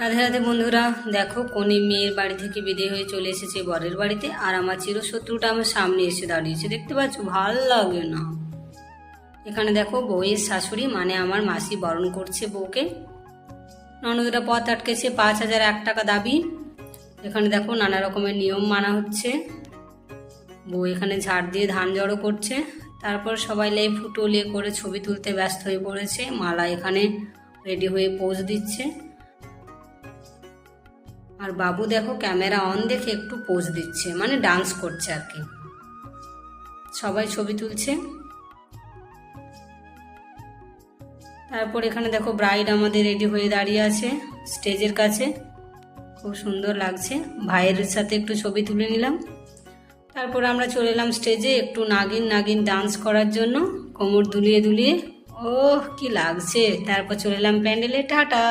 রাধে রাধে বন্ধুরা, দেখো কনে মেয়ের বাড়ি থেকে বিদায় হয়ে চলে এসেছে বরের বাড়িতে। আর আমার চিরশত্রুটা আমার সামনে এসে দাঁড়িয়েছে, দেখতে পাচ্ছ? ভাল লাগে না। এখানে দেখো বউয়ের শাশুড়ি মানে আমার মাসি বরণ করছে বউকে। ননদরা পথ আটকেছে, 5,001 টাকা দাবি। এখানে দেখো নানা রকমের নিয়ম মানা হচ্ছে। বউ এখানে ঝাড় দিয়ে ধান জড়ো করছে। তারপর সবাই লে ফুটো লে করে ছবি তুলতে ব্যস্ত হয়ে পড়েছে। মালা এখানে রেডি হয়ে পোজ দিচ্ছে। আর বাবু দেখো ক্যামেরা অন দেখে একটু পোজ দিচ্ছে, মানে ডান্স করছে আর কি। সবাই ছবি তুলছে। তারপর এখানে দেখো ব্রাইড আমাদের রেডি হয়ে দাঁড়িয়ে আছে স্টেজের কাছে, খুব সুন্দর লাগছে। ভাইয়ের সাথে একটু ছবি তুলে নিলাম। তারপর আমরা চলে এলাম স্টেজে একটু নাগিন নাগিন ডান্স করার জন্য, কোমর দুলিয়ে দুলিয়ে। ওহ কি লাগছে। তারপর চলে এলাম প্যান্ডেলে। টাটা।